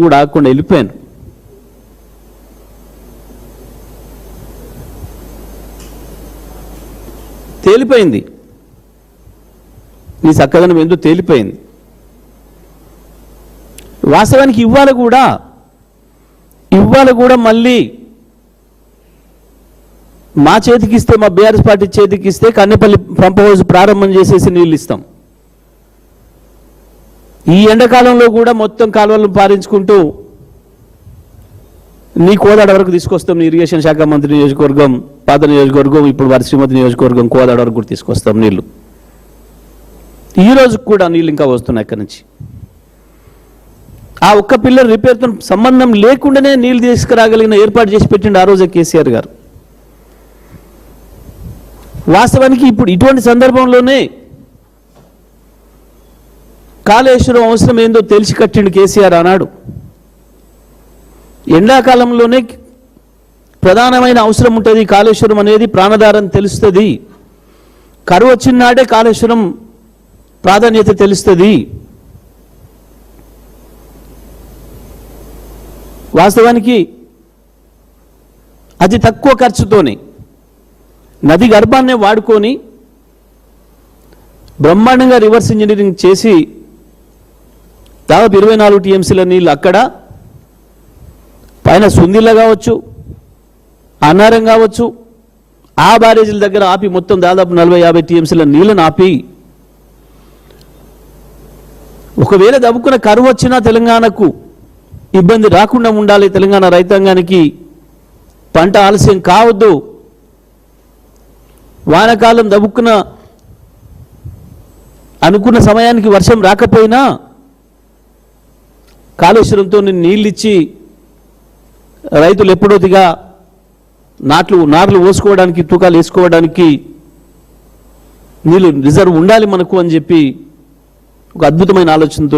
కూడా ఆగకుండా వెళ్ళిపోయాను. తేలిపోయింది, నీ చక్కదనం ఏందో తేలిపోయింది. వాస్తవానికి ఇవాళ కూడా మళ్ళీ మా చేతికిస్తే, మా బీఆర్ఎస్ పార్టీ చేతికిస్తే కన్నెపల్లి పంప్ హౌస్ ప్రారంభం చేసేసి నీళ్ళు ఇస్తాం. ఈ ఎండాకాలంలో కూడా మొత్తం కాలువలను పారించుకుంటూ నీ కోదాడ వరకు తీసుకొస్తాం. ఇరిగేషన్ శాఖ మంత్రి నియోజకవర్గం, పాత నియోజకవర్గం, ఇప్పుడు వారి శ్రీమతి నియోజకవర్గం కోదాడ వరకు కూడా తీసుకొస్తాం నీళ్లు. ఈ రోజు కూడా నీళ్ళు ఇంకా వస్తున్నాయి అక్కడి నుంచి. ఆ ఒక్క పిల్లర్ రిపేర్తో సంబంధం లేకుండానే నీళ్ళు తీసుకురాగలిగిన ఏర్పాటు చేసి పెట్టిండు ఆ రోజే కేసీఆర్ గారు. వాస్తవానికి ఇప్పుడు ఇటువంటి సందర్భంలోనే కాళేశ్వరం అవసరం ఏందో తెలిసి కట్టిండు కేసీఆర్ ఆనాడు. ఎండాకాలంలోనే ప్రధానమైన అవసరం ఉంటుంది, కాళేశ్వరం అనేది ప్రాణధారం తెలుస్తుంది. కరువు వచ్చిన నాడే కాళేశ్వరం ప్రాధాన్యత తెలుస్తుంది. వాస్తవానికి అతి తక్కువ ఖర్చుతోనే నది గర్భాన్నే వాడుకొని బ్రహ్మాండంగా రివర్స్ ఇంజనీరింగ్ చేసి దాదాపు 24 టీఎంసీల నీళ్ళు అక్కడ పైన సుందిల్ల కావచ్చు, అన్నారం కావచ్చు, ఆ బ్యారేజీల దగ్గర ఆపి మొత్తం దాదాపు 40-50 టీఎంసీల నీళ్ళను ఆపి, ఒకవేళ దవ్వుకున్న కరువు వచ్చినా తెలంగాణకు ఇబ్బంది రాకుండా ఉండాలి, తెలంగాణ రైతాంగానికి పంట ఆలస్యం కావద్దు, వానాకాలం దవ్వుకున్న అనుకున్న సమయానికి వర్షం రాకపోయినా కాళేశ్వరంతో నీళ్ళిచ్చి రైతులు ఎప్పుడోదిగా నార్లు పోసుకోవడానికి, తూకాలు వేసుకోవడానికి నీళ్ళు రిజర్వ్ ఉండాలి మనకు అని చెప్పి ఒక అద్భుతమైన ఆలోచనతో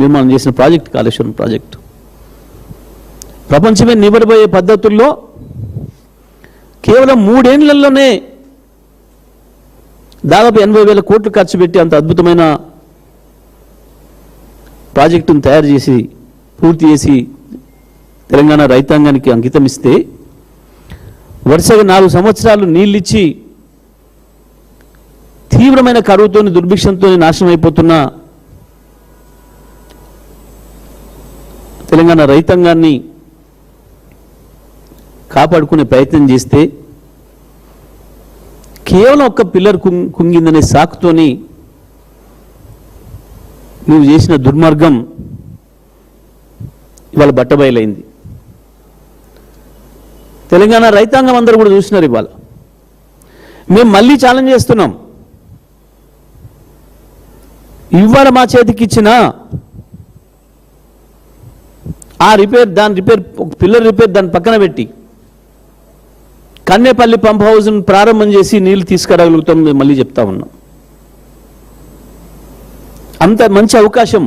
నిర్మాణం చేసిన ప్రాజెక్ట్ కాళేశ్వరం ప్రాజెక్టు. ప్రపంచమే నిబడిపోయే పద్ధతుల్లో కేవలం 3 ఏళ్లలోనే దాదాపు 80,000 కోట్లు ఖర్చు పెట్టి అంత అద్భుతమైన ప్రాజెక్టును తయారు చేసి పూర్తి చేసి తెలంగాణ రైతాంగానికి అంకితం ఇస్తే, వరుసగా 4 సంవత్సరాలు నీళ్ళిచ్చి తీవ్రమైన కరువుతో దుర్భిక్షంతో నాశనం అయిపోతున్న తెలంగాణ రైతాంగాన్ని కాపాడుకునే ప్రయత్నం చేస్తే కేవలం ఒక్క పిల్లర్ కుంగిందనే సాకుతోని నువ్వు చేసిన దుర్మార్గం ఇవాళ బట్టబయలైంది. తెలంగాణ రైతాంగం అందరూ కూడా చూసినారు. మేము మళ్ళీ ఛాలెంజ్ చేస్తున్నాం. ఇవాళ మా చేతికి ఇచ్చిన ఆ పిల్లర్ రిపేర్ దాని పక్కన పెట్టి కన్నెపల్లి పంప్ హౌస్ను ప్రారంభం చేసి నీళ్లు తీసుకురాగలుగుతాం. మేము మళ్ళీ చెప్తా ఉన్నాం. అంత మంచి అవకాశం,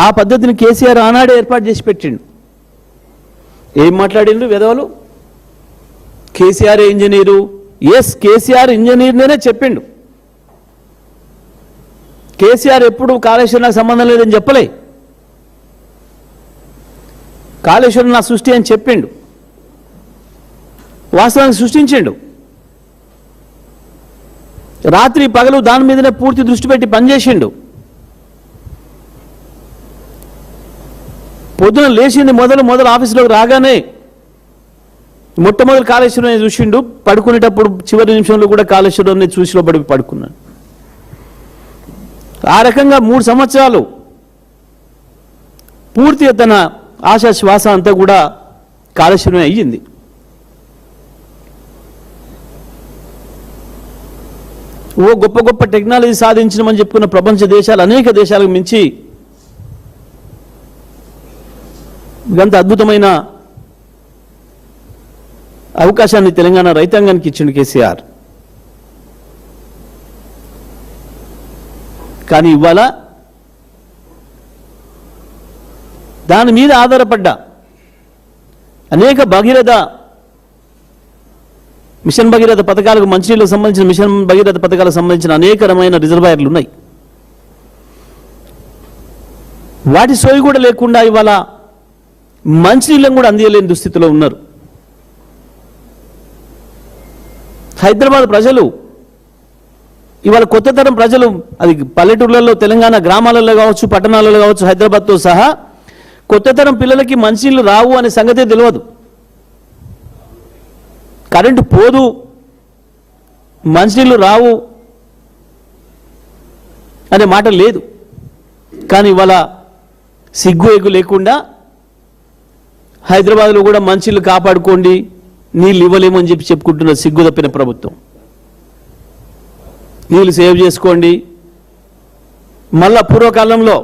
ఆ పద్ధతిని కేసీఆర్ ఆనాడే ఏర్పాటు చేసి పెట్టిండు. ఏం మాట్లాడిండు వెధవలు? కేసీఆర్ ఇంజనీరు. ఎస్, కేసీఆర్ ఇంజనీర్నే చెప్పిండు. కేసీఆర్ ఎప్పుడు కాళేశ్వరం నాకు సంబంధం లేదని చెప్పలే. కాళేశ్వరం నా సృష్టి అని చెప్పిండు. వాస్తవానికి సృష్టించిండు. రాత్రి పగలు దాని మీదనే పూర్తి దృష్టి పెట్టి పనిచేసిండు. పొద్దున లేచింది మొదలు ఆఫీసులోకి రాగానే మొట్టమొదటి కాళేశ్వరం చూసిండు. పడుకునేటప్పుడు చివరి నిమిషంలో కూడా కాళేశ్వరం చూసి లోపడి పడుకున్నాడు. ఆ రకంగా 3 సంవత్సరాలు పూర్తిగా తన ఆశా శ్వాస అంతా కూడా కాళేశ్వరమే అయ్యింది. ఓ గొప్ప గొప్ప టెక్నాలజీ సాధించమని చెప్పుకున్న ప్రపంచ దేశాలు, అనేక దేశాలకు మించి ఇంత అద్భుతమైన అవకాశాన్ని తెలంగాణ రైతాంగానికి ఇచ్చిండు కేసీఆర్. కానీ ఇవాళ దాని మీద ఆధారపడ్డ అనేక మిషన్ భగీరథ పథకాలకు, మంచినీళ్ళకు సంబంధించిన మిషన్ భగీరథ పథకాలకు సంబంధించిన అనేక రకమైన రిజర్వాయర్లు ఉన్నాయి. వాటి సోయి కూడా లేకుండా ఇవాళ మంచినీళ్ళని కూడా అందియలేని దుస్థితిలో ఉన్నారు. హైదరాబాద్ ప్రజలు ఇవాళ కొత్త తరం ప్రజలు, అది పల్లెటూర్లలో, తెలంగాణ గ్రామాలలో కావచ్చు, పట్టణాలలో కావచ్చు, హైదరాబాద్తో సహా కొత్త తరం పిల్లలకి మంచినీళ్ళు రావు అనే సంగతే తెలియదు. కరెంటు పోదు, మంచినీళ్ళు రావు అనే మాట లేదు. కానీ ఇవాళ సిగ్గు ఎగ్గు లేకుండా హైదరాబాద్లో కూడా మంచినీళ్ళు కాపాడుకోండి, నీళ్ళు ఇవ్వలేమని చెప్పి చెప్పుకుంటున్న సిగ్గు తప్పిన ప్రభుత్వం. నీళ్ళు సేవ్ చేసుకోండి. మళ్ళా పూర్వకాలంలో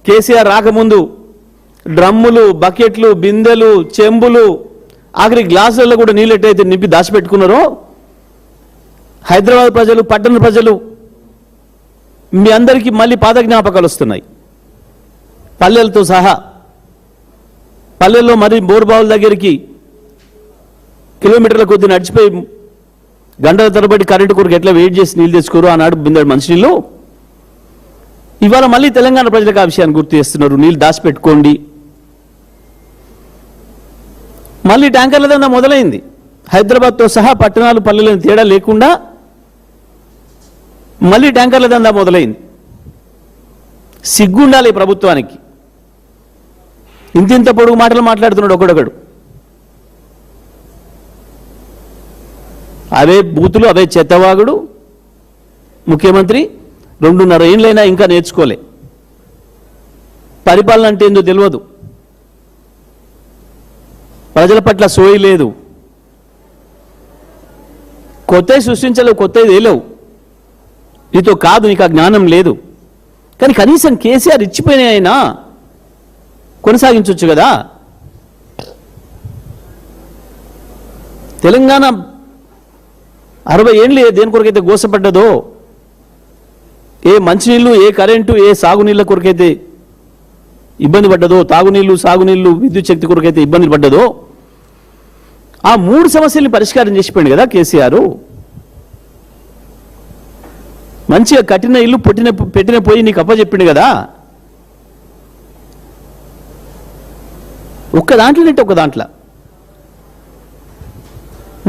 కేసీఆర్ రాకముందు డ్రమ్ములు, బకెట్లు, బిందెలు, చెంబులు, ఆఖరి గ్లాసులలో కూడా నీళ్ళు ఎట్టయితే నింపి దాచిపెట్టుకున్నారో హైదరాబాద్ ప్రజలు, పట్టణ ప్రజలు మీ అందరికీ మళ్ళీ పాత జ్ఞాపకాలు వస్తున్నాయి. పల్లెలతో సహా పల్లెల్లో మరి బోర్బావుల దగ్గరికి కిలోమీటర్ల కొద్ది నడిచిపోయి గంటల తరబడి కరెంటు కొరకు ఎట్లా వెయిట్ చేసి నీళ్ళు తెచ్చుకోరు ఆనాడు బిందెడు మంచినీళ్ళు. ఇవాళ మళ్ళీ తెలంగాణ ప్రజలకు ఆ విషయాన్ని గుర్తు చేస్తున్నారు, నీళ్ళు దాచిపెట్టుకోండి. మళ్ళీ ట్యాంకర్ల దందా మొదలైంది. హైదరాబాద్తో సహా పట్టణాలు పల్లెలను తేడా లేకుండా మళ్ళీ ట్యాంకర్ల దందా మొదలైంది. సిగ్గుండాలి ప్రభుత్వానికి. ఇంతింత పొడుగు మాటలు మాట్లాడుతున్నాడు ఒకడొకడు. అవే బూతులు, అవే చెత్తవాగుడు. ముఖ్యమంత్రి 2.5 ఏళ్ళైనా ఇంకా నేర్చుకోలే. పరిపాలన అంటే ఏందో తెలియదు. ప్రజల పట్ల సోయి లేదు. కొత్తవి సృష్టించలేవు, కొత్తవి తేలేవు. నీతో కాదు, నీకు ఆ జ్ఞానం లేదు. కానీ కనీసం కేసీఆర్ ఇచ్చిపోయినా అయినా కొనసాగించవచ్చు కదా. తెలంగాణ 60 ఏళ్ళు దేని కొరకైతే గోసపడ్డదో, ఏ మంచినీళ్ళు, ఏ కరెంటు, ఏ సాగునీళ్ళ కొరకైతే ఇబ్బంది పడ్డదో, తాగునీళ్ళు, సాగునీళ్ళు, విద్యుత్ శక్తి కొరకైతే ఇబ్బంది పడ్డదో, ఆ 3 సమస్యల్ని పరిష్కారం చేసిపోయింది కదా కేసీఆర్. మంచిగా కట్టిన ఇల్లు, పెట్టిన పోయి నీకు అప్పచెప్పిండు కదా. ఒక్క దాంట్లోనంటే ఒక దాంట్లో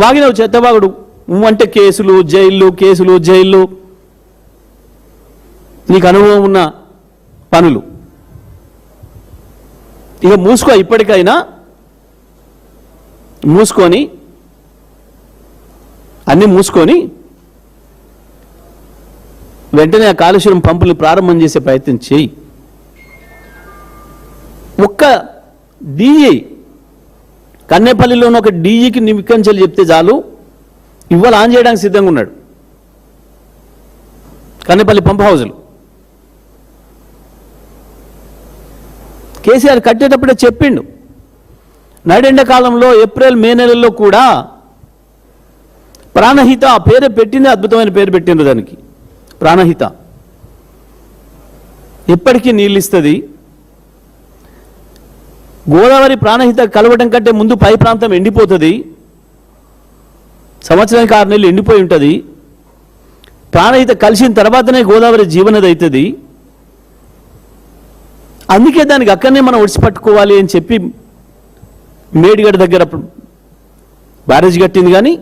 వాగినవు చెత్తబాగుడు అంటే కేసులు, జైళ్ళు, కేసులు, జైళ్ళు, నీకు అనుభవం ఉన్న పనులు. ఇక మూసుకో, ఇప్పటికైనా మూసుకొని, అన్నీ మూసుకొని వెంటనే ఆ కాళేశ్వరం పంపులు ప్రారంభం చేసే ప్రయత్నం చేయి. ఒక్క డీఈ కన్నేపల్లిలో ఉన్న ఒక డీఈకి నిమికంచెలు చెప్తే చాలు, ఇవాళ ఆన్ చేయడానికి సిద్ధంగా ఉన్నాడు. కన్నేపల్లి పంప్ హౌజులు కేసీఆర్ కట్టేటప్పుడే చెప్పిండు. నడెండకాలంలో ఏప్రిల్, మే నెలల్లో కూడా ప్రాణహిత ఆ పేరు పెట్టింది, అద్భుతమైన పేరు పెట్టిండ్రు దానికి, ప్రాణహిత. ఎప్పటికీ నీళ్ళు ఇస్తుంది. గోదావరి ప్రాణహిత కలవడం కంటే ముందు పై ప్రాంతం ఎండిపోతుంది. సంవత్సరానికి 6 నెలలు ఎండిపోయి ఉంటుంది. ప్రాణహిత కలిసిన తర్వాతనే గోదావరి జీవనది అవుతుంది. అందుకే దానికి అక్కడనే మనం ఒడిసిపట్టుకోవాలి అని చెప్పి మేడిగడ్డ దగ్గర బ్యారేజ్ కట్టింది కానీ,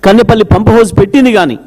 కన్నెపల్లి పంప్ హౌస్ పెట్టింది కానీ,